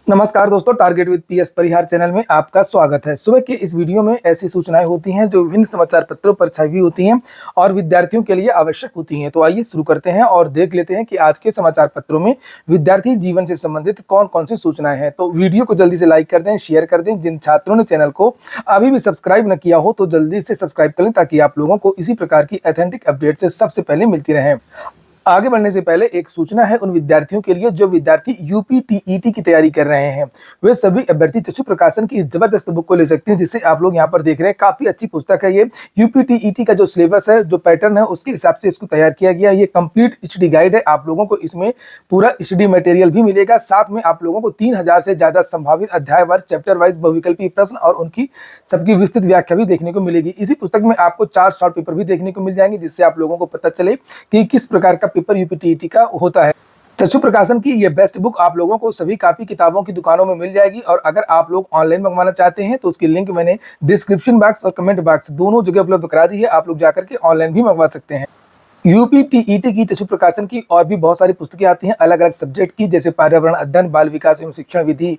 नमस्कार दोस्तों, target with PS Parihar channel में आपका स्वागत है। सुबह के इस वीडियो में ऐसी सूचनाएं होती हैं जो विभिन्न समाचार पत्रों पर छपी होती हैं और विद्यार्थियों के लिए आवश्यक होती हैं। तो आइए शुरू करते हैं और देख लेते हैं कि आज के समाचार पत्रों में विद्यार्थी जीवन से संबंधित कौन कौन सी सूचनाएं हैं। तो वीडियो को जल्दी से लाइक कर दें, शेयर कर दें। जिन छात्रों ने चैनल को अभी भी सब्सक्राइब न किया हो तो जल्दी से सब्सक्राइब कर लें ताकि आप लोगों को इसी प्रकार की ऑथेंटिक अपडेट से सबसे पहले मिलती रहे। आगे बढ़ने से पहले एक सूचना है उन विद्यार्थियों के लिए जो विद्यार्थी यूपी टीईटी की तैयारी कर रहे हैं। वे सभी अभ्यर्थी चक्षु प्रकाशन की इस जबरदस्त बुक को ले सकते हैं जिसे आप लोग यहाँ पर देख रहे हैं। काफी अच्छी पुस्तक है ये। यूपी टीईटी का जो सिलेबस है, जो पैटर्न है, उसके हिसाब से इसको तैयार किया गया है। ये कंप्लीट स्टडी गाइड है। आप लोगों को इसमें पूरा स्टडी मटेरियल भी मिलेगा। साथ में आप लोगों को 3000 से ज्यादा संभावित अध्याय वार, चैप्टर वाइज बहुविकल्पीय प्रश्न और उनकी सबकी विस्तृत व्याख्या भी देखने को मिलेगी। इसी पुस्तक में आपको 4 शॉर्ट पेपर भी देखने को मिल जाएंगे जिससे आप लोगों को पता चले कि किस प्रकार का पेपर यूपी टीईटी का होता है। चक्षु प्रकाशन की ये बेस्ट बुक आप लोगों को सभी कापी किताबों की दुकानों में मिल जाएगी और अगर आप लोग ऑनलाइन मंगवाना चाहते हैं तो उसकी लिंक मैंने डिस्क्रिप्शन बॉक्स और कमेंट बॉक्स दोनों जगह उपलब्ध करा दी है। आप लोग जाकर के ऑनलाइन भी मंगवा सकते हैं। यूपी टीईटी की चक्षु प्रकाशन की और भी बहुत सारी पुस्तकें आती हैं अलग अलग सब्जेक्ट की, जैसे पर्यावरण अध्ययन, बाल विकास एवं शिक्षण विधि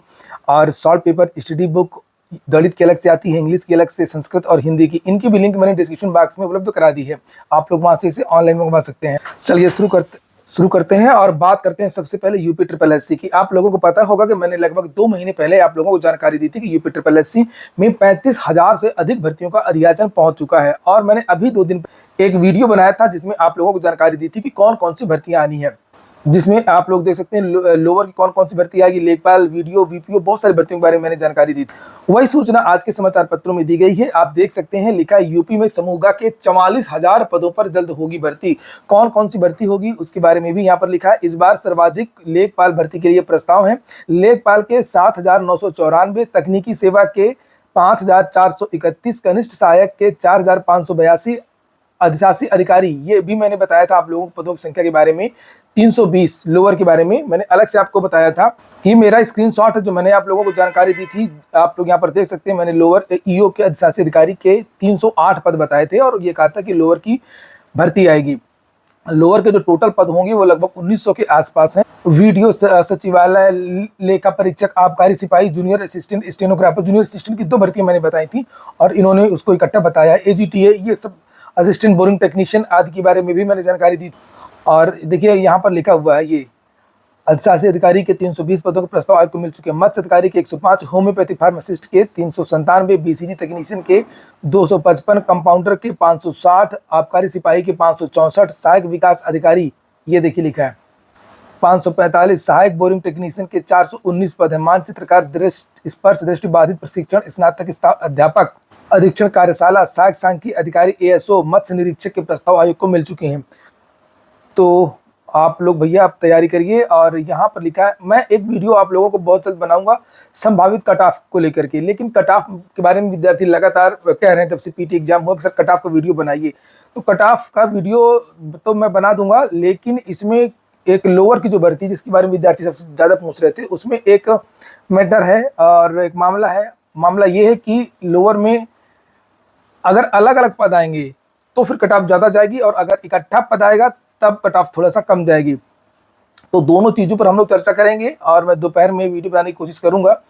और सॉल्व पेपर स्टडी बुक। गणित की अलग से आती है, इंग्लिश की अलग से, संस्कृत और हिंदी की। इनकी भी लिंक मैंने डिस्क्रिप्शन बॉक्स में उपलब्ध करा दी है। आप लोग वहां से इसे ऑनलाइन मंगवा सकते हैं। चलिए शुरू करते हैं और बात करते हैं सबसे पहले यूपी ट्रिपल एससी की। आप लोगों को पता होगा कि मैंने लगभग 2 महीने पहले आप लोगों को जानकारी दी थी कि यूपी ट्रिपल एससी में 35,000 से अधिक भर्तियों का अधियाचन पहुंच चुका है। और मैंने अभी 2 दिन एक वीडियो बनाया था जिसमें आप लोगों को जानकारी दी थी कि कौन कौन सी भर्तियां आनी है, जिसमें आप लोग देख सकते हैं लोअर की कौन कौन सी भर्ती आएगी, लेखपाल, वीडियो, वीपीओ, बहुत सारी भर्तियों के बारे में मैंने जानकारी दी थी। वही सूचना आज के समाचार पत्रों में दी गई है। आप देख सकते हैं, लिखा है यूपी में समूह के 44,000 पदों पर जल्द होगी भर्ती। कौन कौन सी भर्ती होगी उसके बारे में भी यहाँ पर लिखा है। इस बार सर्वाधिक लेखपाल भर्ती के लिए प्रस्ताव है। लेखपाल के 7,994, तकनीकी सेवा के 5,431, कनिष्ठ सहायक के 4,582, अधिशासी अधिकारी, ये भी मैंने बताया था आप लोगों को पदों की संख्या के बारे में 320, लोअर के बारे में मैंने अलग से आपको बताया था। ये मेरा स्क्रीनशॉट है जो मैंने आप लोगों को जानकारी दी थी। आप लोग यहाँ पर देख सकते हैं, मैंने लोअर ईओ के अधिशासी अधिकारी के 308 पद बताए थे और ये कहा था कि लोअर की भर्ती आएगी। लोअर के जो टोटल पद होंगे वो लगभग 1900 के आसपास हैं। वीडियो सचिवालय, लेखा परीक्षक, आबकारी सिपाही, junior assistant, stenographer, junior assistant की 2 भर्तियां मैंने बताई थी और इन्होंने उसको इकट्ठा बताया। एजीटीए, ये सब, असिस्टेंट बोरिंग टेक्नीशियन आदि के बारे में भी मैंने जानकारी दी। और देखिए यहाँ पर लिखा हुआ है, ये अधिशासी अधिकारी के 320 पदों के प्रस्ताव आयोग को मिल चुके हैं। मत्स्य अधिकारी के 105, होम्योपैथी फार्मासिस्ट के 397, बीसीजी तकनीशियन के 255, कंपाउंडर के 560, आबकारी सिपाही के 564, सहायक विकास अधिकारी, ये देखिए लिखा है 545, सहायक बोरिंग टेक्नीशियन के 419 पद है। मानचित्रकार, दृष्टि स्पर्श दृष्टि बाधित प्रशिक्षण स्नातक स्टाफ अध्यापक, अधीक्षण कार्यशाला, सहायक सांख्यिकी अधिकारी, एएसओ, मत्स्य निरीक्षक के प्रस्ताव आयोग को मिल चुके हैं। तो आप लोग भैया आप तैयारी करिए। और यहाँ पर लिखा है, मैं एक वीडियो आप लोगों को बहुत जल्द बनाऊंगा संभावित कट ऑफ को लेकर के। लेकिन कट ऑफ के बारे में विद्यार्थी लगातार कह रहे हैं जब से पीटी एग्जाम हुआ कि सर कट ऑफ का वीडियो बनाइए। तो कट ऑफ का वीडियो तो मैं बना दूंगा, लेकिन इसमें एक लोअर की जो भर्ती जिसके बारे में विद्यार्थी सबसे ज्यादा पूछ रहे थे, उसमें एक मैटर है और एक मामला है। मामला ये है कि लोअर में अगर अलग अलग पद आएंगे तो फिर कट ऑफ ज्यादा जाएगी और अगर इकट्ठा पद आएगा तब कट ऑफ थोड़ा सा कम जाएगी। तो दोनों चीजों पर हम लोग चर्चा करेंगे और मैं दोपहर में वीडियो बनाने की कोशिश करूंगा।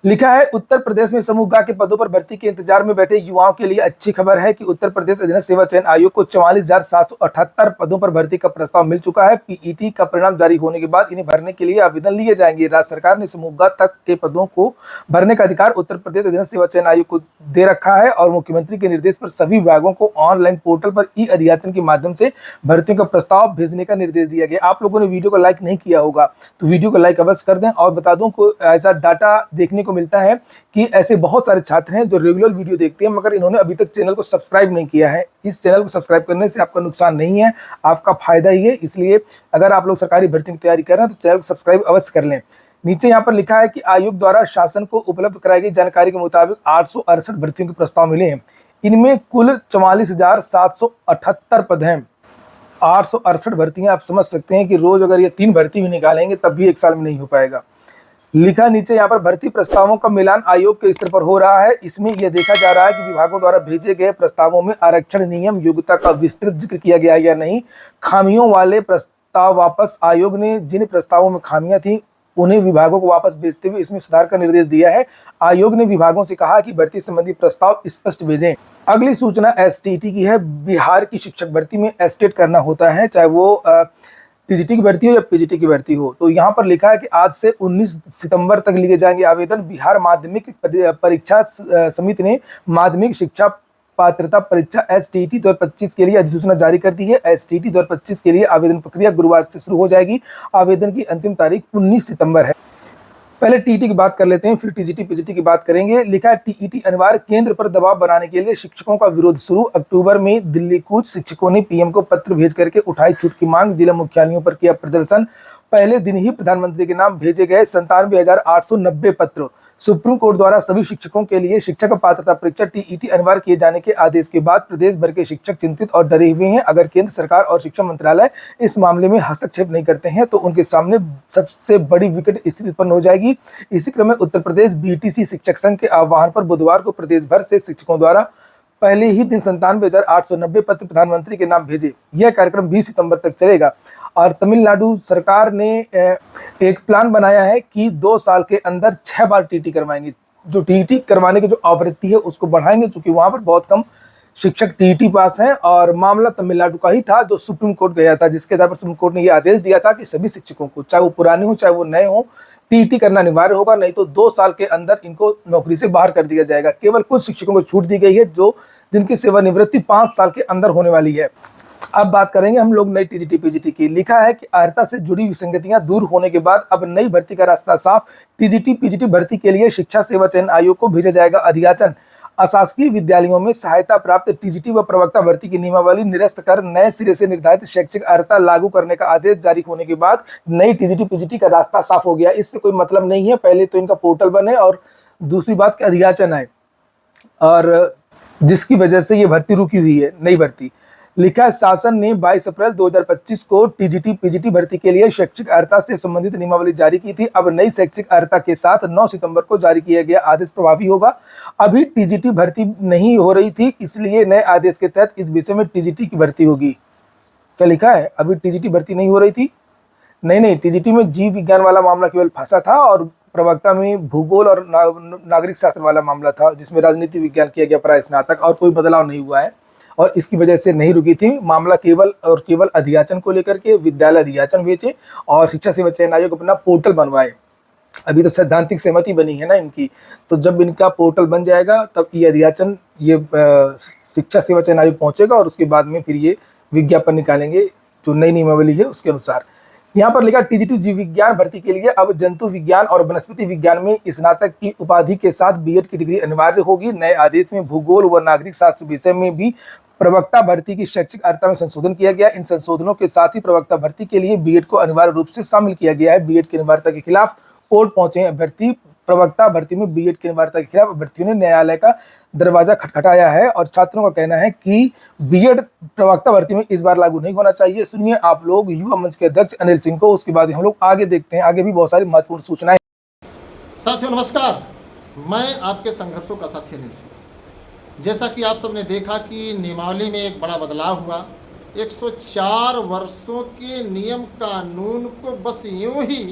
लिखा है, उत्तर प्रदेश में समूह ग के पदों पर भर्ती के इंतजार में बैठे युवाओं के लिए अच्छी खबर है कि उत्तर प्रदेश अधीनस्थ सेवा चयन आयोग को 44,778 पदों पर भर्ती का प्रस्ताव मिल चुका है। पीईटी का परिणाम जारी होने के बाद इन्हें भरने के लिए आवेदन लिए जाएंगे। राज्य सरकार ने समूह ग तक के पदों को भरने का अधिकार उत्तर प्रदेश अधीनस्थ सेवा चयन आयोग को दे रखा है और मुख्यमंत्री के निर्देश पर सभी विभागों को ऑनलाइन पोर्टल पर ई अधियाचन के माध्यम से भर्तियों का प्रस्ताव भेजने का निर्देश दिया गया। आप लोगों ने वीडियो को लाइक नहीं किया होगा तो वीडियो को लाइक अवश्य कर दें। और बता दूं को ऐसा डाटा देखने को मिलता है कि ऐसे बहुत सारे छात्र हैं जो रेगुलर वीडियो देखते हैं मगर इन्होंने अभी तक चैनल को सब्सक्राइब नहीं किया है। इस चैनल को सब्सक्राइब करने से आपका नुकसान नहीं है, आपका फायदा ही है। इसलिए अगर आप लोग सरकारी भर्ती की तैयारी कर रहे हैं तो चैनल को सब्सक्राइब अवश्य कर लें। नीचे यहाँ पर लिखा है कि आयोग द्वारा शासन को उपलब्ध कराई गई जानकारी के मुताबिक 868 भर्तियों के प्रस्ताव मिले हैं। इनमें कुल 44,778 पद हैं। 868 भर्तियां, आप समझ सकते हैं कि रोज अगर ये 3 भर्ती भी निकालेंगे तब भी 1 साल में नहीं हो पाएगा। लिखा नीचे यहाँ पर, भर्ती प्रस्तावों का मिलान आयोग के स्तर पर हो रहा है। इसमें यह देखा जा रहा है कि विभागों द्वारा भेजे गए प्रस्तावों में आरक्षण नियम, योग्यता का विस्तृत जिक्र किया गया या नहीं। खामियों वाले प्रस्ताव वापस, आयोग ने जिन प्रस्तावों में खामियां थी उन्हें विभागों को वापस भेजते हुए इसमें सुधार का निर्देश दिया है। आयोग ने विभागों से कहा कि भर्ती संबंधी प्रस्ताव स्पष्ट भेजें। अगली सूचना एसटीटी की है। बिहार की शिक्षक भर्ती में एस्टेट करना होता है, चाहे वो टीजीटी की भर्ती हो या पीजीटी की भर्ती हो। तो यहाँ पर लिखा है कि आज से 19 सितंबर तक लिए जाएंगे आवेदन। बिहार माध्यमिक परीक्षा समिति ने माध्यमिक शिक्षा पात्रता परीक्षा एसटीटी 2025 के लिए अधिसूचना जारी कर दी है। एसटीटी 2025 के लिए आवेदन प्रक्रिया गुरुवार से शुरू हो जाएगी। आवेदन की अंतिम तारीख 19 सितंबर है। पहले टीटी की बात कर लेते हैं, फिर टीजीटी पीजीटी की बात करेंगे। लिखा है टीईटी अनिवार्य, केंद्र पर दबाव बनाने के लिए शिक्षकों का विरोध शुरू। अक्टूबर में दिल्ली कूच, शिक्षकों ने पीएम को पत्र भेज करके उठाई छूट की मांग। जिला मुख्यालयों पर किया प्रदर्शन। पहले दिन ही प्रधानमंत्री के नाम भेजे गए 97,890 पत्र। सुप्रीम कोर्ट द्वारा सभी शिक्षकों के लिए शिक्षक पात्रता परीक्षा टीईटी अनिवार्य किए जाने के आदेश के बाद प्रदेश भर के शिक्षक चिंतित और डरे हुए हैं। अगर केंद्र सरकार और शिक्षा मंत्रालय इस मामले में हस्तक्षेप नहीं करते हैं तो उनके सामने सबसे बड़ी विकट स्थिति उत्पन्न हो जाएगी। इसी क्रम में उत्तर प्रदेश बीटीसी शिक्षक संघ के आह्वान पर बुधवार को प्रदेश भर से शिक्षकों द्वारा पहले ही दिन 97,890 पत्र प्रधानमंत्री के नाम भेजे। यह कार्यक्रम 20 सितंबर तक चलेगा। और तमिलनाडु सरकार ने एक प्लान बनाया है कि 2 साल के अंदर 6 बार टीटी करवाएंगे। जो टीटी करवाने की जो आवृत्ति है उसको बढ़ाएंगे, क्योंकि वहां पर बहुत कम शिक्षक टीटी पास हैं। और मामला तमिलनाडु का ही था जो सुप्रीम कोर्ट गया था, जिसके आधार पर सुप्रीम कोर्ट ने यह आदेश दिया था कि सभी शिक्षकों को, चाहे वो पुराने हो चाहे वो नए हो, टीटी करना अनिवार्य होगा, नहीं तो 2 साल के अंदर इनको नौकरी से बाहर कर दिया जाएगा। केवल कुछ शिक्षकों को छूट दी गई है जिनकी सेवानिवृत्ति 5 साल के अंदर होने वाली है। अब बात करेंगे हम लोग नई टीजीटी पीजीटी की। लिखा है कि अर्हता से जुड़ी विसंगतियां दूर होने के बाद अब नई भर्ती का रास्ता साफ। टीजीटी पीजीटी भर्ती के लिए शिक्षा सेवा चयन आयोग को भेजा जाएगा अधियाचन। अशासकीय विद्यालयों में सहायता प्राप्त टीजीटी व प्रवक्ता भर्ती की नियमावली निरस्त कर नए सिरे से निर्धारित शैक्षिक अर्हता लागू करने का आदेश जारी होने के बाद नई टीजीटी पीजीटी का रास्ता साफ हो गया। इससे कोई मतलब नहीं है, पहले तो इनका पोर्टल बने और दूसरी बात कि अधियाचन आए, और जिसकी वजह से ये भर्ती रुकी हुई है, नई भर्ती। लिखा है शासन ने 22 अप्रैल 2025 को टीजीटी पीजीटी भर्ती के लिए शैक्षिक अर्हता से संबंधित नियमावली जारी की थी। अब नई शैक्षिक अर्हता के साथ 9 सितंबर को जारी किया गया आदेश प्रभावी होगा। अभी टीजीटी भर्ती नहीं हो रही थी, इसलिए नए आदेश के तहत इस विषय में टीजीटी की भर्ती होगी। क्या लिखा है? अभी टीजीटी भर्ती नहीं हो रही थी? नहीं, टीजीटी में जीव विज्ञान वाला मामला केवल फंसा था और प्रवक्ता में भूगोल और नागरिक शास्त्र वाला मामला था, जिसमें राजनीति विज्ञान किया गया प्राय स्नातक, और कोई बदलाव नहीं हुआ है और इसकी वजह से नहीं रुकी थी। मामला केवल अधियाचन को लेकर के विद्यालय अधियाचन भेजे और शिक्षा सेवा चयन आयोग अपना पोर्टल बनवाए। अभी तो सैद्धांतिक सहमति बनी है ना इनकी, तो जब इनका पोर्टल बन जाएगा तब ये अधियाचन शिक्षा सेवा चयन आयोग पहुंचेगा और उसके बाद में फिर ये विज्ञापन निकालेंगे जो नई नियमावली है उसके अनुसार। यहाँ पर लिखा टीजीटी जीव विज्ञान भर्ती के लिए अब जंतु विज्ञान और वनस्पति विज्ञान में स्नातक की उपाधि के साथ बीएड की डिग्री अनिवार्य होगी। नए आदेश में भूगोल व नागरिक शास्त्र विषय में भी प्रवक्ता भर्ती की शैक्षिक अर्हता में संशोधन किया गया। इन संशोधनों के साथ ही प्रवक्ता भर्ती के लिए बीएड को अनिवार्य रूप से शामिल किया गया है। बीएड की अनिवार्यता के खिलाफ कोर्ट पहुंचे हैं अभ्यर्थी। प्रवक्ता भर्ती में बीएड की अनिवार्यता के खिलाफ अभ्यर्थियों ने न्यायालय का दरवाजा खटखटाया है और छात्रों का कहना है कि बीएड प्रवक्ता भर्ती में इस बार लागू नहीं होना चाहिए। सुनिए आप लोग युवा मंच के अध्यक्ष अनिल सिंह को, उसके बाद हम लोग आगे देखते हैं। आगे भी बहुत सारी महत्वपूर्ण सूचनाएं। साथियों नमस्कार, मैं आपके संघर्षों का साथी अनिल सिंह। जैसा कि आप सबने देखा कि नियमावली में एक बड़ा बदलाव हुआ। 104 वर्षों के नियम कानून को बस यूं ही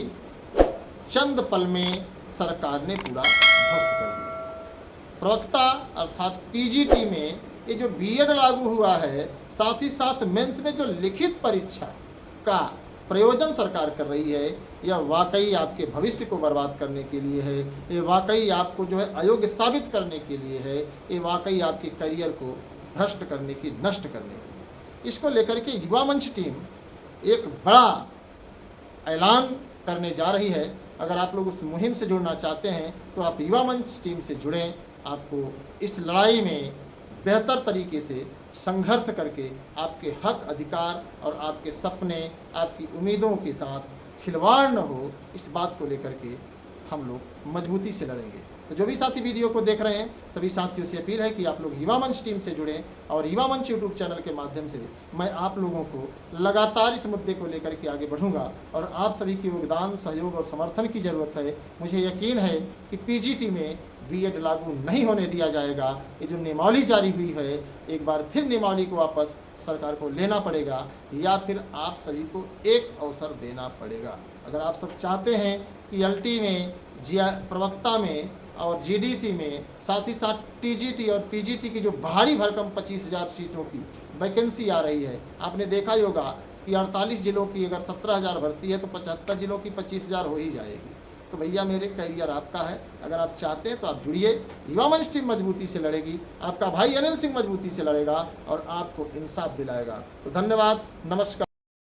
चंद पल में सरकार ने पूरा ध्वस्त कर दिया। प्रवक्ता अर्थात पीजीटी में ये जो बीएड लागू हुआ है, साथ ही साथ मेंस में जो लिखित परीक्षा का प्रयोजन सरकार कर रही है, यह वाकई आपके भविष्य को बर्बाद करने के लिए है। ये वाकई आपको जो है अयोग्य साबित करने के लिए है। ये वाकई आपके करियर को भ्रष्ट करने की, नष्ट करने की। इसको लेकर के युवा मंच टीम एक बड़ा ऐलान करने जा रही है। अगर आप लोग उस मुहिम से जुड़ना चाहते हैं तो आप युवा मंच टीम से जुड़ें। आपको इस लड़ाई में बेहतर तरीके से संघर्ष करके आपके हक, अधिकार और आपके सपने, आपकी उम्मीदों के साथ खिलवाड़ न हो, इस बात को लेकर के हम लोग मजबूती से लड़ेंगे। तो जो भी साथी वीडियो को देख रहे हैं, सभी साथियों से अपील है कि आप लोग युवा मंच टीम से जुड़ें और युवा मंच यूट्यूब चैनल के माध्यम से मैं आप लोगों को लगातार इस मुद्दे को लेकर के आगे बढ़ूंगा और आप सभी के योगदान, सहयोग और समर्थन की ज़रूरत है। मुझे यकीन है कि पीजीटी में बीएड लागू नहीं होने दिया जाएगा। ये जो नियमावली जारी हुई है, एक बार फिर नियमावली को वापस सरकार को लेना पड़ेगा या फिर आप सभी को एक अवसर देना पड़ेगा। अगर आप सब चाहते हैं कि एलटी में, प्रवक्ता में और जीडीसी में, साथ ही साथ टीजीटी और पीजीटी की जो भारी भरकम 25,000 सीटों की वैकेंसी आ रही है। आपने देखा ही होगा कि 48 जिलों की अगर 17,000 भर्ती है तो 75 जिलों की 25,000 हो ही जाएगी। तो भैया मेरे करियर आपका है, अगर आप चाहते हैं तो आप जुड़िए। युवा मंच टीम मजबूती से लड़ेगी, आपका भाई अनिल सिंह मजबूती से लड़ेगा और आपको इंसाफ दिलाएगा। तो धन्यवाद, नमस्कार।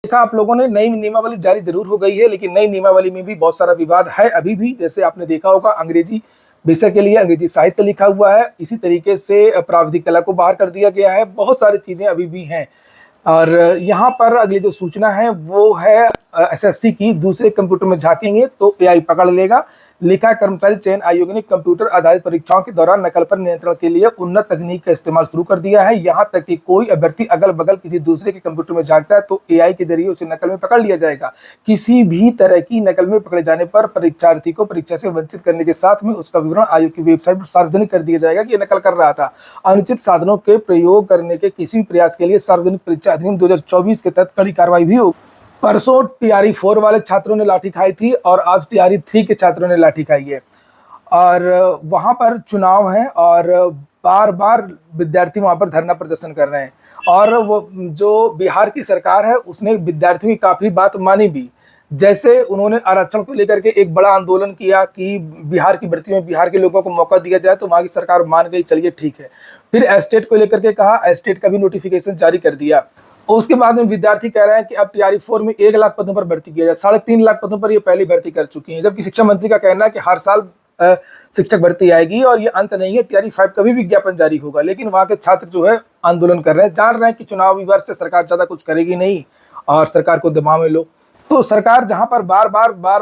देखा आप लोगों ने, नई नियमावली जारी जरूर हो गई है, लेकिन नई नियमावली में भी बहुत सारा विवाद है अभी भी। जैसे आपने देखा होगा, अंग्रेजी विषय के लिए अंग्रेजी साहित्य लिखा हुआ है, इसी तरीके से प्राविधिक कला को बाहर कर दिया गया है, बहुत सारी चीजें अभी भी हैं। और यहाँ पर अगली जो सूचना है वो है एसएससी की। दूसरे कंप्यूटर में झांकेंगे तो एआई पकड़ लेगा। लिखा है, कर्मचारी चयन आयोग ने कंप्यूटर आधारित परीक्षाओं के दौरान नकल पर नियंत्रण के लिए उन्नत तकनीक का इस्तेमाल शुरू कर दिया है। यहाँ तक कि कोई अभ्यर्थी अगल बगल किसी दूसरे के कंप्यूटर में झांकता है तो एआई के जरिए उसे नकल में पकड़ लिया जाएगा। किसी भी तरह की नकल में पकड़े जाने पर परीक्षार्थी को परीक्षा से वंचित करने के साथ में उसका विवरण आयोग की वेबसाइट पर सार्वजनिक कर दिया जाएगा कि नकल कर रहा था। अनुचित साधनों के प्रयोग करने के किसी भी प्रयास के लिए सार्वजनिक परीक्षा अधिनियम 2024 के तहत कड़ी कार्रवाई भी होगी। परसों टीआरई 4 वाले छात्रों ने लाठी खाई थी और आज टीआरई 3 के छात्रों ने लाठी खाई है। और वहां पर चुनाव है और बार बार विद्यार्थी वहां पर धरना प्रदर्शन कर रहे हैं। और वो जो बिहार की सरकार है उसने विद्यार्थियों की काफी बात मानी भी। जैसे उन्होंने आरक्षण को लेकर के एक बड़ा आंदोलन किया कि बिहार की भर्ती में बिहार के लोगों को मौका दिया जाए, तो वहां की सरकार मान गई, चलिए ठीक है। फिर एस्टेट को लेकर के कहा, एस्टेट का भी नोटिफिकेशन जारी कर दिया। उसके बाद में विद्यार्थी कह रहे हैं कि अब टीआरई 4 में 1 लाख पदों पर भर्ती किया जाए। 3.5 लाख पदों पर ये पहली भर्ती कर चुकी है, जबकि शिक्षा मंत्री का कहना है कि हर साल शिक्षक भर्ती आएगी और ये अंत नहीं है, टीआरई 5 का भी विज्ञापन जारी होगा। लेकिन वहां के छात्र जो है आंदोलन कर रहे हैं, जान रहे हैं कि चुनावी वर्ष से सरकार ज्यादा कुछ करेगी नहीं और सरकार को दबाव में लो। तो सरकार जहां पर बार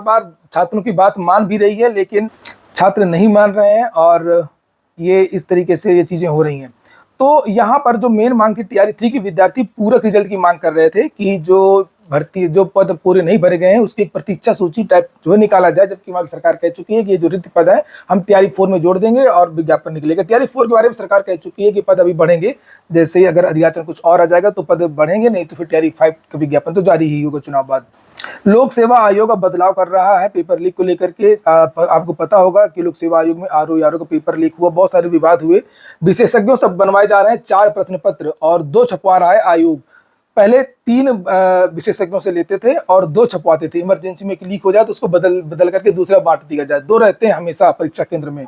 बार छात्रों की बात मान भी रही है, लेकिन छात्र नहीं मान रहे हैं और ये इस तरीके से ये चीजें हो रही हैं। तो यहाँ पर जो मेन मांग थी, टीआरई 3 के विद्यार्थी पूरक रिजल्ट की मांग कर रहे थे कि जो पद पूरे नहीं भरे गए हैं उसकी एक प्रतीक्षा सूची टाइप जो है निकाला जाए, जबकि वहां की सरकार कह चुकी है कि ये जो रिक्त पद है हम टीआरई 4 में जोड़ देंगे और विज्ञापन निकलेगा। टीआरई 4 के बारे में सरकार कह चुकी है कि पद अभी बढ़ेंगे, जैसे ही अगर अधियाचन कुछ और आ जाएगा तो पद बढ़ेंगे, नहीं तो फिर टीआरई 5 का विज्ञापन तो जारी ही होगा चुनाव बाद। लोक सेवा आयोग अब बदलाव कर रहा है पेपर लीक को लेकर के। आपको पता होगा कि लोक सेवा आयोग में आरओ का पेपर लीक हुआ, बहुत सारे विवाद हुए। विशेषज्ञों से बनवाए जा रहे हैं 4 प्रश्न पत्र और 2 छपवा रहा है आयोग। पहले 3 विशेषज्ञों से लेते थे और 2 छपवाते थे। इमरजेंसी में एक लीक हो जाए तो उसको बदल करके दूसरा बांट दिया जाए। 2 रहते हैं हमेशा परीक्षा केंद्र में।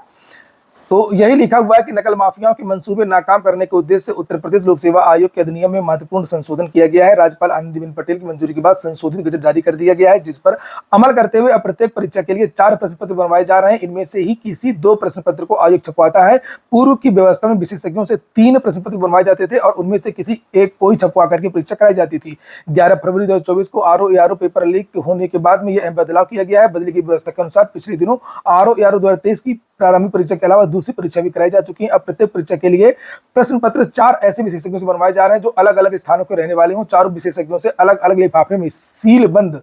तो यही लिखा हुआ है कि नकल माफियाओं के मंसूबे नाकाम करने के उद्देश्य से उत्तर प्रदेश लोक सेवा आयोग के अधिनियम में महत्वपूर्ण संशोधन किया गया है। राज्यपाल आनंदीबेन पटेल की मंजूरी के बाद संशोधित गजट जारी कर दिया गया है, जिस पर अमल करते हुए अब प्रत्येक परीक्षा के लिए 4 प्रश्न पत्र बनवाए जा रहे हैं। इनमें से ही किसी 2 प्रश्न पत्र को आयोग छपवाता है। पूर्व की व्यवस्था में विशेषज्ञों से 3 प्रश्न पत्र बनवाए जाते थे और उनमें से किसी एक को ही छपवा करके परीक्षा कराई जाती थी। 11 फरवरी 2024 को आरओ पेपर लीक होने के बाद में यह बदलाव किया गया है। बदली की व्यवस्था के अनुसार पिछले दिनों आरओ 2023 की प्रारंभिक परीक्षा के अलावा दूसरी परीक्षा भी कराई जा चुकी है। अब प्रत्येक परीक्षा के लिए प्रश्न पत्र 4 ऐसे विशेषज्ञों से बनवाए जा रहे हैं जो अलग अलग स्थानों के रहने वाले हों। 4 विशेषज्ञों से अलग अलग लिफाफे में सील बंद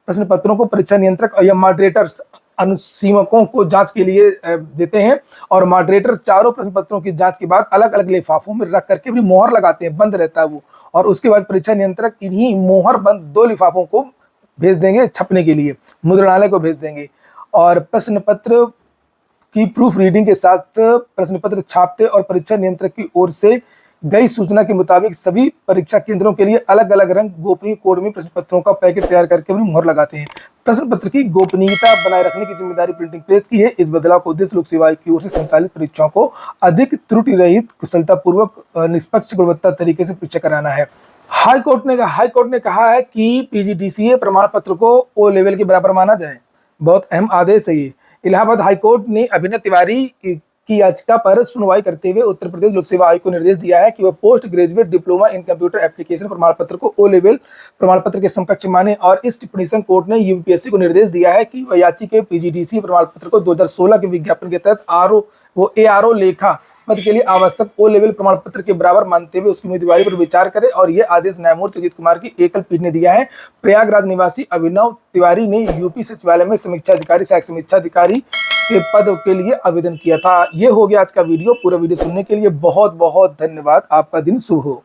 प्रश्न पत्रों को परीक्षा नियंत्रक या मॉडरेटर्स अनुसीमकों को जांच के लिए देते हैं और मॉडरेटर चारों प्रश्न पत्रों की जांच के बाद अलग अलग लिफाफों में रख करके भी मोहर लगाते हैं, बंद रहता है वो। और उसके बाद परीक्षा नियंत्रक इन्हीं मोहर बंद 2 लिफाफों को भेज देंगे छपने के लिए, मुद्रणालय को भेज देंगे। और प्रश्न पत्र की प्रूफ रीडिंग के साथ प्रश्न पत्र छापते और परीक्षा नियंत्रक की ओर से गई सूचना के मुताबिक सभी परीक्षा केंद्रों के लिए अलग अलग रंग गोपनीय कोड में प्रश्न पत्रों का पैकेट तैयार करके भी मुहर लगाते हैं। प्रश्न पत्र की गोपनीयता बनाए रखने की जिम्मेदारी प्रिंटिंग प्रेस की है। इस बदलाव का उद्देश्य लोक सेवा आयोग की ओर से संचालित परीक्षाओं को अधिक त्रुटि रहित, कुशलतापूर्वक, निष्पक्ष गुणवत्ता तरीके से परीक्षा कराना है। हाई कोर्ट ने कहा है कि पीजीडीसीए प्रमाण पत्र को ओ लेवल के बराबर माना जाए। बहुत अहम आदेश है ये। इलाहाबाद हाईकोर्ट ने अभिनव तिवारी की याचिका पर सुनवाई करते हुए उत्तर प्रदेश लोक सेवा आयोग को निर्देश दिया है कि वह post graduate diploma in computer application प्रमाण पत्र को ओ लेवल प्रमाण पत्र के समकक्ष माने। और इस टिप्पणी संग कोर्ट ने यूपीएससी को निर्देश दिया है कि वह याची के पीजीडीसी प्रमाण पत्र को 2016 के विज्ञापन के तहत एआरओ लेखा पद के लिए आवश्यक ओ लेवल प्रमाण पत्र के बराबर मानते हुए उसकी उम्मीदवारी पर विचार करे। और यह आदेश न्यायमूर्ति अजीत कुमार की एकल पीठ ने दिया है। प्रयागराज निवासी अभिनव तिवारी ने यूपी सचिवालय में समीक्षा अधिकारी, सहायक समीक्षा अधिकारी के पद के लिए आवेदन किया था। ये हो गया आज का वीडियो। पूरा वीडियो सुनने के लिए बहुत बहुत धन्यवाद। आपका दिन शुभ हो।